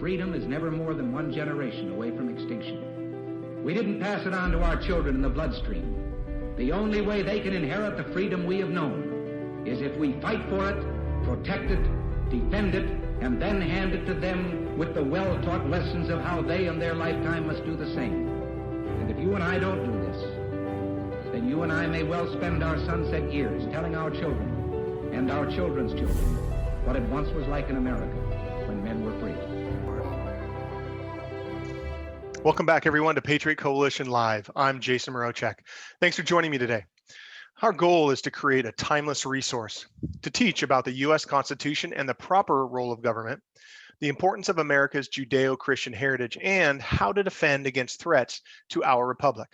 freedom is never more than one generation away from extinction. We didn't pass it on to our children in the bloodstream. The only way they can inherit the freedom we have known is if we fight for it, protect it, defend it, and then hand it to them with the well-taught lessons of how they in their lifetime must do the same. And if you and I don't do this, then you and I may well spend our sunset years telling our children and our children's children what it once was like in America when men were free. Welcome back, everyone, to Patriot Coalition Live. I'm Jason Morochek. Thanks for joining me today. Our goal is to create a timeless resource to teach about the U.S. Constitution and the proper role of government, the importance of America's Judeo-Christian heritage, and how to defend against threats to our republic.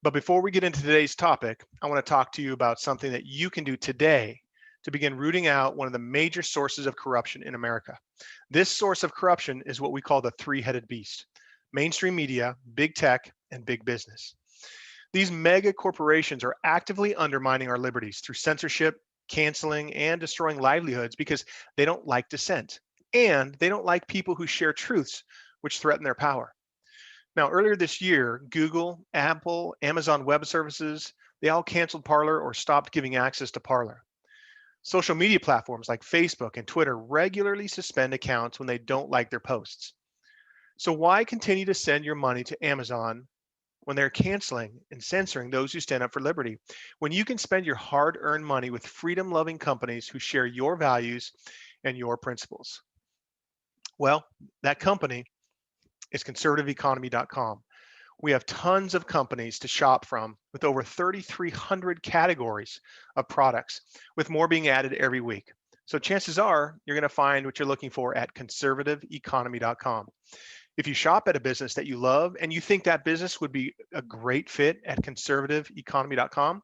But before we get into today's topic, I want to talk to you about something that you can do today to begin rooting out one of the major sources of corruption in America. This source of corruption is what we call the three-headed beast: mainstream media, big tech, and big business. These mega corporations are actively undermining our liberties through censorship, canceling, and destroying livelihoods because they don't like dissent, and they don't like people who share truths which threaten their power. Now, earlier this year, Google, Apple, Amazon Web Services, they all canceled Parler or stopped giving access to Parler. Social media platforms like Facebook and Twitter regularly suspend accounts when they don't like their posts. So why continue to send your money to Amazon when they're canceling and censoring those who stand up for liberty, when you can spend your hard-earned money with freedom-loving companies who share your values and your principles? Well, that company is conservativeeconomy.com. We have tons of companies to shop from with over 3,300 categories of products, with more being added every week. So chances are you're going to find what you're looking for at conservativeeconomy.com. If you shop at a business that you love and you think that business would be a great fit at conservativeeconomy.com,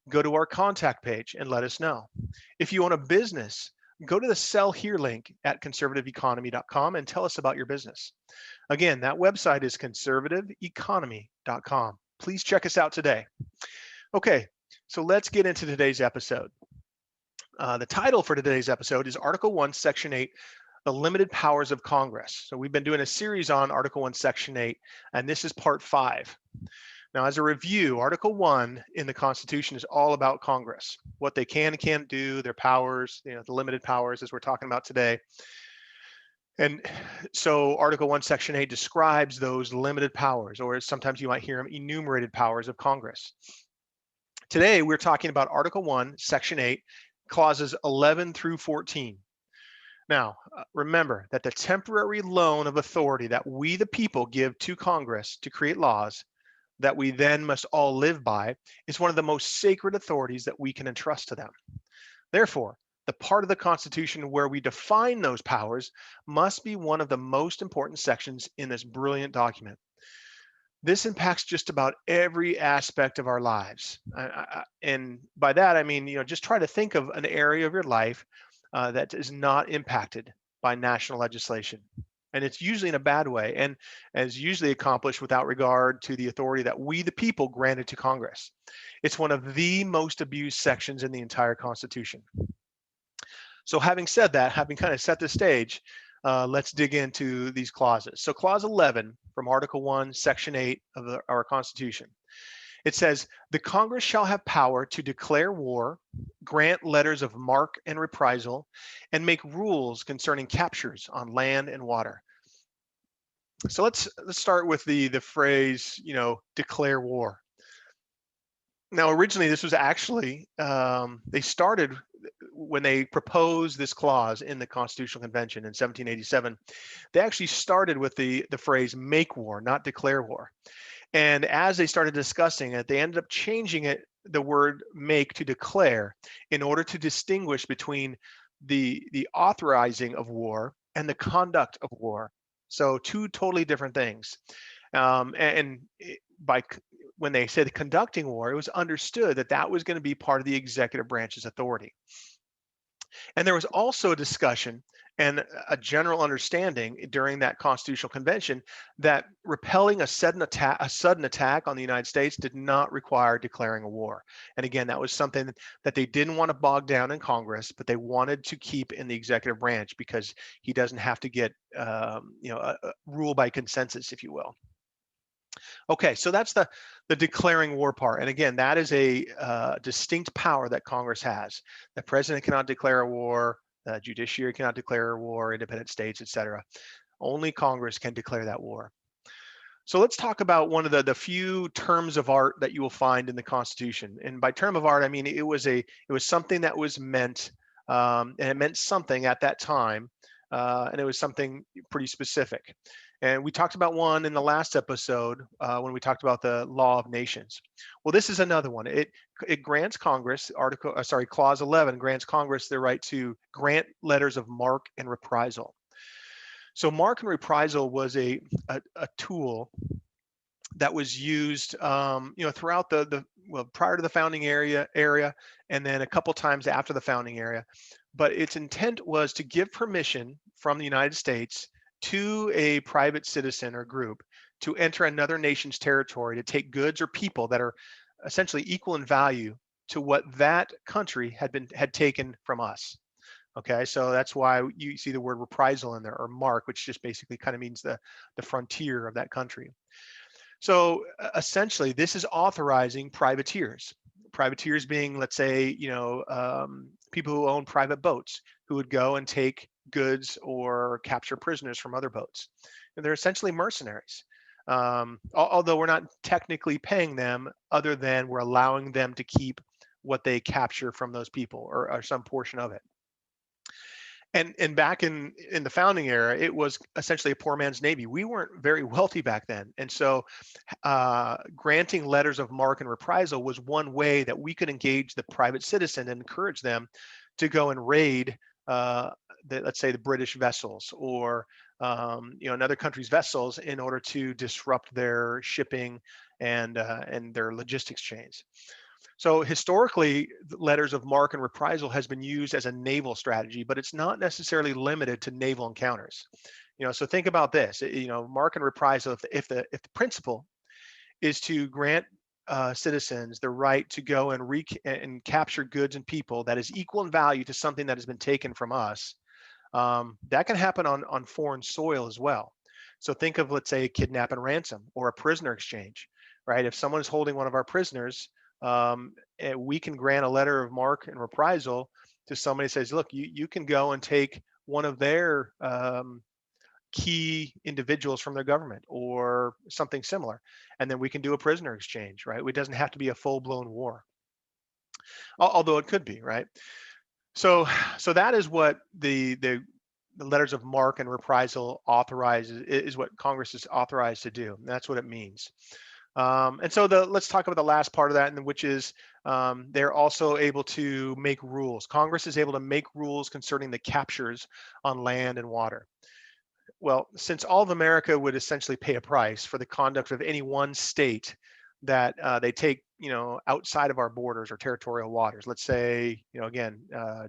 go to our contact page and let us know. If you own a business, go to the Sell Here link at conservativeeconomy.com and tell us about your business. Again, that website is conservativeeconomy.com. Please check us out today. Okay, so let's get into today's episode. The title for today's episode is Article 1, Section 8, the limited powers of Congress. So we've been doing a series on Article 1, Section 8, and this is part 5. Now, as a review, Article 1 in the Constitution is all about Congress, what they can and can't do, their powers, the limited powers as we're talking about today. And so Article 1, Section 8 describes those limited powers, or sometimes you might hear them, enumerated powers of Congress. Today, we're talking about Article 1, Section 8, clauses 11 through 14. Now, remember that the temporary loan of authority that we, the people, give to Congress to create laws that we then must all live by is one of the most sacred authorities that we can entrust to them. Therefore, the part of the Constitution where we define those powers must be one of the most important sections in this brilliant document. This impacts just about every aspect of our lives. And by that, I mean, just try to think of an area of your life that is not impacted by national legislation. And it's usually in a bad way, and is usually accomplished without regard to the authority that we, the people, granted to Congress. It's one of the most abused sections in the entire Constitution. So having said that, having kind of set the stage, let's dig into these clauses. So Clause 11 from Article 1, Section 8 of our Constitution. It says, the Congress shall have power to declare war, grant letters of marque and reprisal, and make rules concerning captures on land and water. So let's start with the phrase, declare war. Now, originally, this was actually, they started when they proposed this clause in the Constitutional Convention in 1787. They actually started with the phrase make war, not declare war. And as they started discussing it, they ended up changing it, the word make, to declare, in order to distinguish between the authorizing of war and the conduct of war. So two totally different things. When they said conducting war, it was understood that that was going to be part of the executive branch's authority. And there was also a discussion and a general understanding during that constitutional convention that repelling a sudden attack on the United States did not require declaring a war. And again, that was something that they didn't want to bog down in Congress, but they wanted to keep in the executive branch because he doesn't have to get, rule by consensus, if you will. Okay, so that's the declaring war part. And again, that is a distinct power that Congress has. The president cannot declare a war, the judiciary cannot declare a war, independent states, etc. Only Congress can declare that war. So let's talk about one of the few terms of art that you will find in the Constitution. And by term of art, I mean it was something that was meant, and it meant something at that time, and it was something pretty specific. And we talked about one in the last episode when we talked about the law of nations. Well, this is another one. It grants Congress, Clause 11 grants Congress the right to grant letters of marque and reprisal. So marque and reprisal was a tool that was used, throughout prior to the founding area, and then a couple times after the founding area. But its intent was to give permission from the United States to a private citizen or group to enter another nation's territory to take goods or people that are essentially equal in value to what that country had taken from us. Okay, so that's why you see the word reprisal in there, or marque, which just basically kind of means the frontier of that country. So essentially, this is authorizing privateers. Privateers being, let's say, people who own private boats who would go and take goods or capture prisoners from other boats. And they're essentially mercenaries. Although we're not technically paying them, other than we're allowing them to keep what they capture from those people, or some portion of it. And back in the founding era, it was essentially a poor man's navy. We weren't very wealthy back then, and so granting letters of marque and reprisal was one way that we could engage the private citizen and encourage them to go and raid, let's say, the British vessels, or another country's vessels, in order to disrupt their shipping and their logistics chains. So historically, letters of marque and reprisal has been used as a naval strategy, but it's not necessarily limited to naval encounters. So think about this. Marque and reprisal. If the principle is to grant citizens the right to go and capture goods and people that is equal in value to something that has been taken from us, that can happen on foreign soil as well. So think of, let's say, kidnap and ransom, or a prisoner exchange, right? If someone is holding one of our prisoners, we can grant a letter of marque and reprisal to somebody who says, look, you can go and take one of their key individuals from their government, or something similar, and then we can do a prisoner exchange, right? It doesn't have to be a full-blown war, although it could be, right? So that is what the letters of marque and reprisal authorizes, is what Congress is authorized to do. And that's what it means. And so let's talk about the last part of that, and which is they're also able to make rules. Congress is able to make rules concerning the captures on land and water. Well, since all of America would essentially pay a price for the conduct of any one state that they take, outside of our borders or territorial waters. Let's say, again,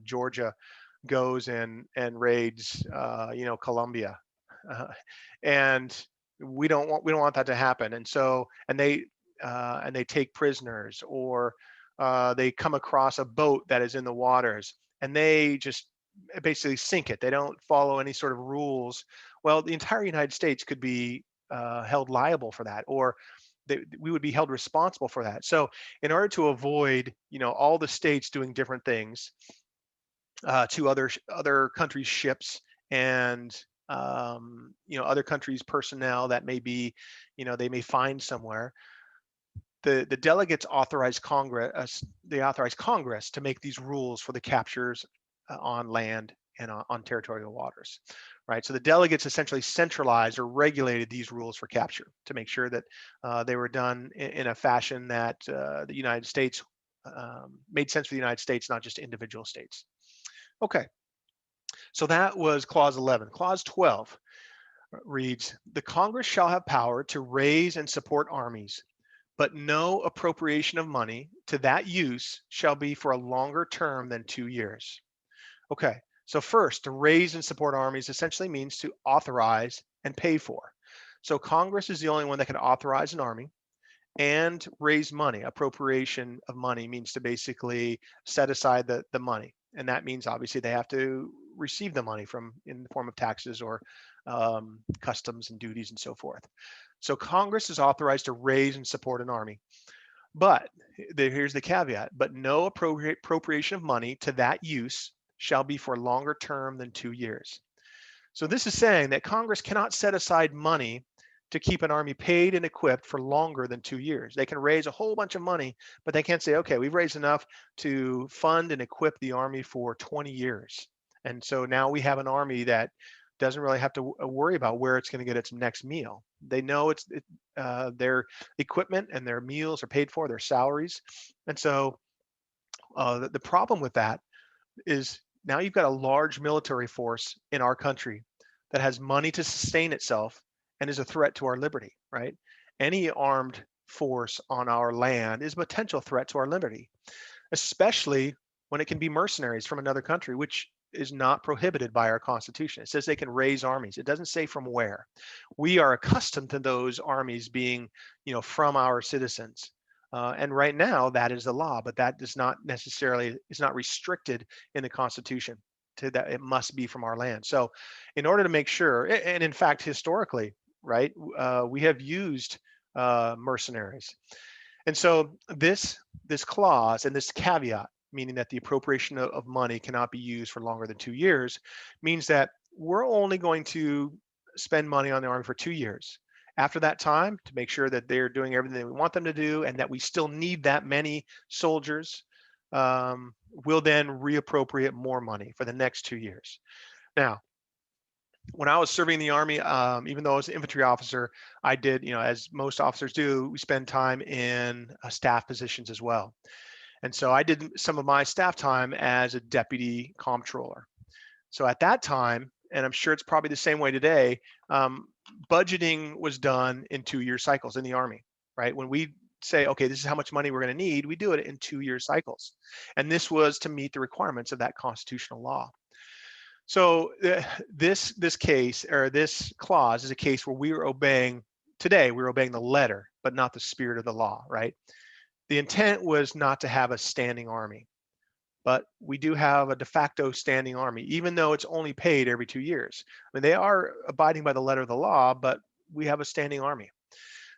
Georgia goes and raids, Colombia, and we don't want that to happen. And so, and they take prisoners, or they come across a boat that is in the waters, and they just basically sink it. They don't follow any sort of rules. Well, the entire United States could be held liable for that, or we would be held responsible for that. So in order to avoid, all the states doing different things to other countries' ships, and other countries' personnel that may be, they may find somewhere, the delegates authorize Congress. They authorize Congress to make these rules for the captures on land and on territorial waters, right? So the delegates essentially centralized or regulated these rules for capture to make sure that they were done in a fashion that the United States made sense for the United States, not just individual states. Okay, so that was Clause 11. Clause 12 reads, the Congress shall have power to raise and support armies, but no appropriation of money to that use shall be for a longer term than 2 years. Okay, so first, to raise and support armies essentially means to authorize and pay for. So Congress is the only one that can authorize an army and raise money. Appropriation of money means to basically set aside the money. And that means obviously they have to receive the money from in the form of taxes or customs and duties and so forth. So Congress is authorized to raise and support an army. But here's the caveat, but no appropriation of money to that use shall be for longer term than 2 years. So this is saying that Congress cannot set aside money to keep an army paid and equipped for longer than 2 years. They can raise a whole bunch of money, but they can't say, okay, we've raised enough to fund and equip the army for 20 years. And so now we have an army that doesn't really have to worry about where it's going to get its next meal. They know their equipment and their meals are paid for, their salaries. And so the problem with that is now you've got a large military force in our country that has money to sustain itself and is a threat to our liberty, right? Any armed force on our land is a potential threat to our liberty, especially when it can be mercenaries from another country, which is not prohibited by our Constitution. It says they can raise armies. It doesn't say from where. We are accustomed to those armies being, from our citizens. And right now, that is the law, but that does not necessarily is not restricted in the Constitution to that it must be from our land. So, in order to make sure, and in fact, historically, right, we have used mercenaries, and so this clause and this caveat, meaning that the appropriation of money cannot be used for longer than 2 years, means that we're only going to spend money on the army for 2 years. After that time, to make sure that they're doing everything we want them to do and that we still need that many soldiers, we'll then reappropriate more money for the next 2 years. Now, when I was serving in the Army, even though I was an infantry officer, I did, as most officers do, we spend time in staff positions as well. And so I did some of my staff time as a deputy comptroller. So at that time, and I'm sure it's probably the same way today, budgeting was done in 2-year cycles in the Army, right? When we say, okay, this is how much money we're going to need, we do it in 2-year cycles. And this was to meet the requirements of that constitutional law. So this case, or this clause, is a case where we are obeying, today we're obeying the letter, but not the spirit of the law, right? The intent was not to have a standing army, but we do have a de facto standing army, even though it's only paid every 2 years. I mean, they are abiding by the letter of the law, but we have a standing army.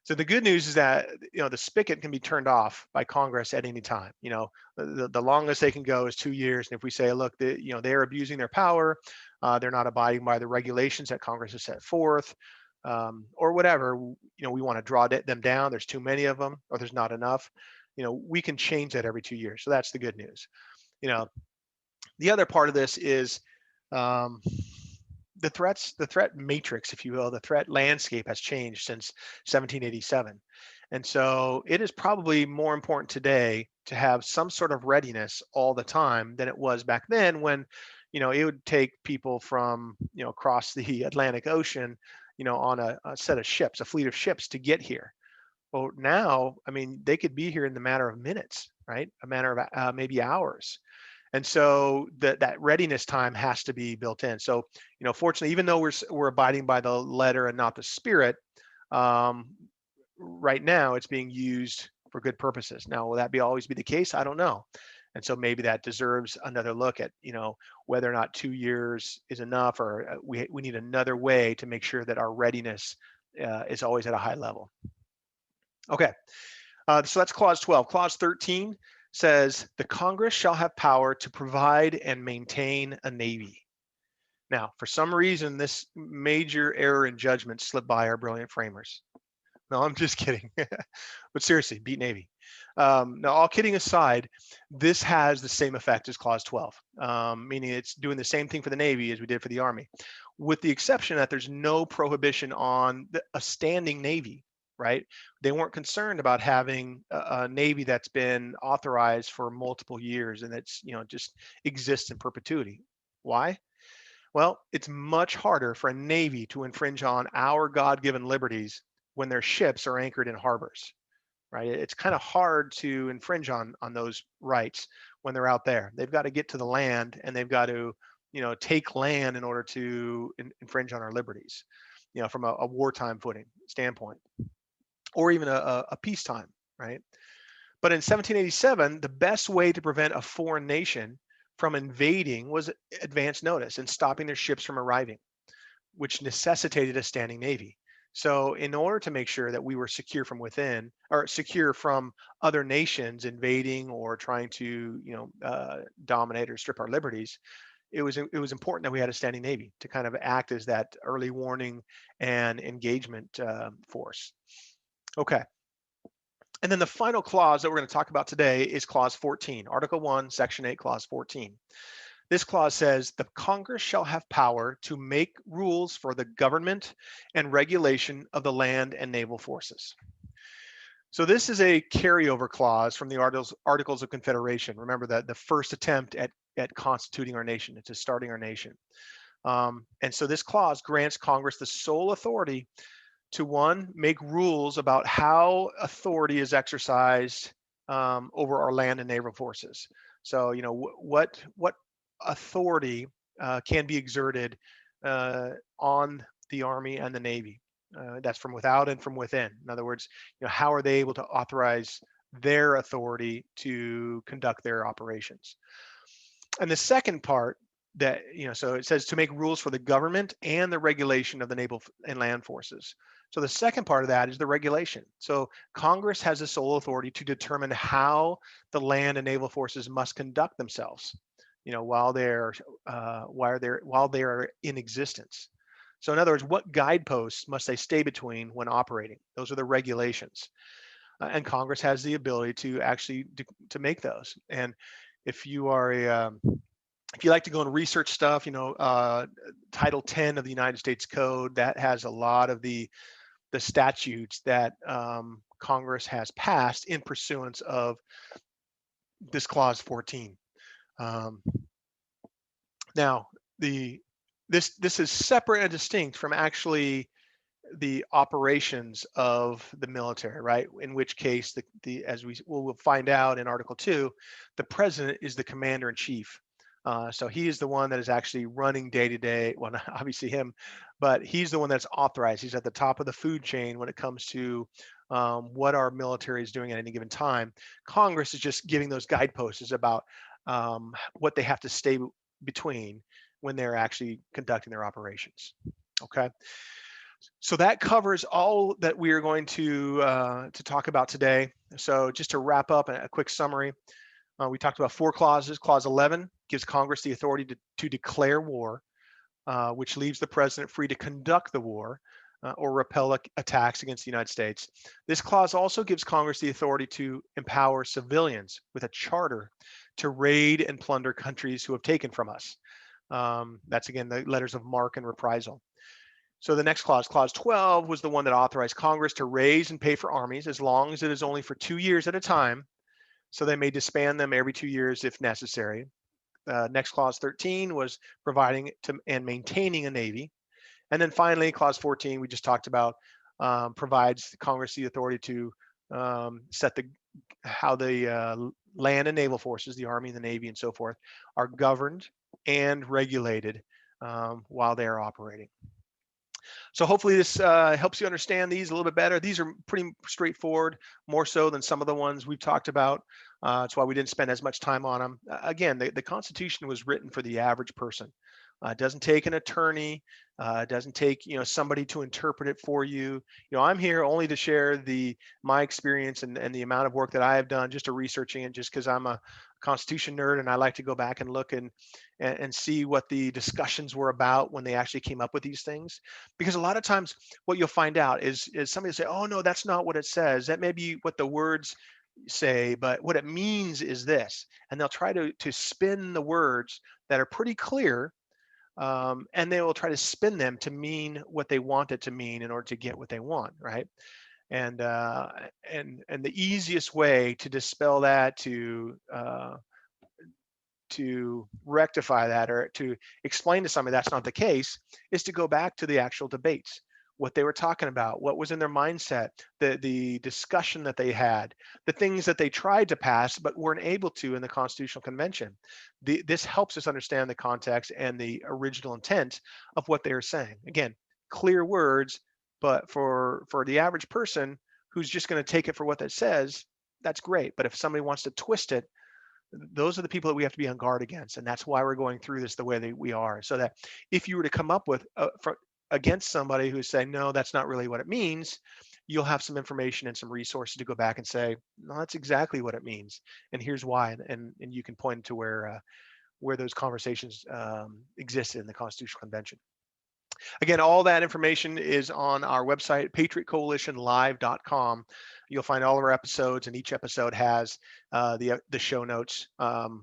So the good news is that the spigot can be turned off by Congress at any time. The longest they can go is 2 years, and if we say, look, they're abusing their power, they're not abiding by the regulations that Congress has set forth, or whatever, we want to draw them down. There's too many of them, or there's not enough. We can change that every 2 years. So that's the good news. The other part of this is the threat matrix, if you will, the threat landscape has changed since 1787. And so it is probably more important today to have some sort of readiness all the time than it was back then, when, it would take people from, across the Atlantic Ocean, on a set of ships, a fleet of ships to get here. Well, now, I mean, they could be here in the matter of minutes, right? A matter of maybe hours. And so that readiness time has to be built in. So, fortunately, even though we're abiding by the letter and not the spirit, right now it's being used for good purposes. Now, will that always be the case? I don't know. And so maybe that deserves another look at, whether or not 2 years is enough, or we need another way to make sure that our readiness is always at a high level. Okay, so that's clause 12. Clause 13 says the Congress shall have power to provide and maintain a navy. Now, for some reason, this major error in judgment slipped by our brilliant framers. No, I'm just kidding. But seriously, beat Navy. Now, all kidding aside, this has the same effect as clause 12, meaning it's doing the same thing for the Navy as we did for the Army, with the exception that there's no prohibition on a standing Navy. Right? They weren't concerned about having a Navy that's been authorized for multiple years and that's, just exists in perpetuity. Why? Well, it's much harder for a Navy to infringe on our God-given liberties when their ships are anchored in harbors, right? It's kind of hard to infringe on those rights when they're out there. They've got to get to the land, and they've got to, take land in order to infringe on our liberties, from a wartime footing standpoint, or even a peacetime, right? But in 1787, the best way to prevent a foreign nation from invading was advance notice and stopping their ships from arriving, which necessitated a standing navy. So in order to make sure that we were secure from within, or secure from other nations invading or trying to, dominate or strip our liberties, it was important that we had a standing navy to kind of act as that early warning and engagement force. Okay. And then the final clause that we're going to talk about today is Clause 14, Article 1, Section 8, Clause 14. This clause says, the Congress shall have power to make rules for the government and regulation of the land and naval forces. So this is a carryover clause from the Articles of Confederation. Remember that the first attempt at constituting our nation, to starting our nation. And so this clause grants Congress the sole authority to, one, make rules about how authority is exercised over our land and naval forces. So, what authority can be exerted on the Army and the Navy. That's from without and from within. In other words, how are they able to authorize their authority to conduct their operations? And the second part that, so it says to make rules for the government and the regulation of the naval and land forces. So the second part of that is the regulation. So Congress has the sole authority to determine how the land and naval forces must conduct themselves, while they're in existence. So in other words, what guideposts must they stay between when operating? Those are the regulations, and Congress has the ability to actually to make those. And if you are if you like to go and research stuff, Title 10 of the United States Code, that has a lot of the statutes that Congress has passed in pursuance of this Clause 14. Now, this is separate and distinct from actually the operations of the military, right? In which case, as we'll find out in Article 2, the president is the commander in chief. So he is the one that is actually running day to day. Well, not obviously him, but he's the one that's authorized. He's at the top of the food chain when it comes to what our military is doing at any given time. Congress is just giving those guideposts about what they have to stay between when they're actually conducting their operations. Okay. So that covers all that we are going to talk about today. So just to wrap up, a quick summary. We talked about 4 clauses. Clause 11 gives Congress the authority to declare war, which leaves the president free to conduct the war or repel attacks against the United States. This clause also gives Congress the authority to empower civilians with a charter to raid and plunder countries who have taken from us. That's, again, the letters of marque and reprisal. So the next clause, Clause 12, was the one that authorized Congress to raise and pay for armies as long as it is only for 2 years at a time, so they may disband them every 2 years if necessary. Next, Clause 13 was providing and maintaining a navy. And then finally, Clause 14, we just talked about, provides Congress the authority to set how the land and naval forces, the Army and the Navy and so forth, are governed and regulated while they are operating. So hopefully this helps you understand these a little bit better. These are pretty straightforward, more so than some of the ones we've talked about. That's why we didn't spend as much time on them. Again, the Constitution was written for the average person. It doesn't take an attorney. It doesn't take somebody to interpret it for you. I'm here only to share my experience and the amount of work that I have done just to researching it, just because I'm a Constitution nerd and I like to go back and look and see what the discussions were about when they actually came up with these things. Because a lot of times what you'll find out is somebody will say, oh no, that's not what it says. That may be what the words say, but what it means is this. And they'll try to spin the words that are pretty clear, and they will try to spin them to mean what they want it to mean in order to get what they want, right? And the easiest way to dispel that, to rectify that, or to explain to somebody that's not the case, is to go back to the actual debates what they were talking about, what was in their mindset, the discussion that they had, the things that they tried to pass but weren't able to in the Constitutional Convention. This helps us understand the context and the original intent of what they are saying. Again, clear words, but for the average person who's just going to take it for what that says, that's great. But if somebody wants to twist it, those are the people that we have to be on guard against. And that's why we're going through this the way that we are. So that if you were to come up with against somebody who's saying, no, that's not really what it means, you'll have some information and some resources to go back and say, no, that's exactly what it means. And here's why. And you can point to where those conversations existed in the Constitutional Convention. Again, all that information is on our website, patriotcoalitionlive.com. You'll find all of our episodes, and each episode has the show notes.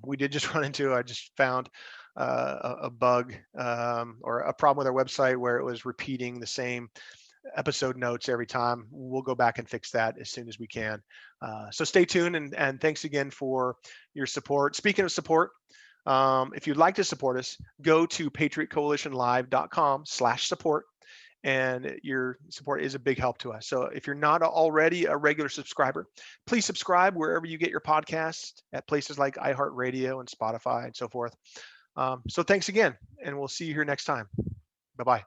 We did just run into, I just found a bug or a problem with our website where it was repeating the same episode notes every time. We'll go back and fix that as soon as we can. So stay tuned, and thanks again for your support. Speaking of support, if you'd like to support us, go to patriotcoalitionlive.com/support, and your support is a big help to us. So if you're not already a regular subscriber, please subscribe wherever you get your podcasts, at places like iHeartRadio and Spotify and so forth. So thanks again, and we'll see you here next time. Bye-bye.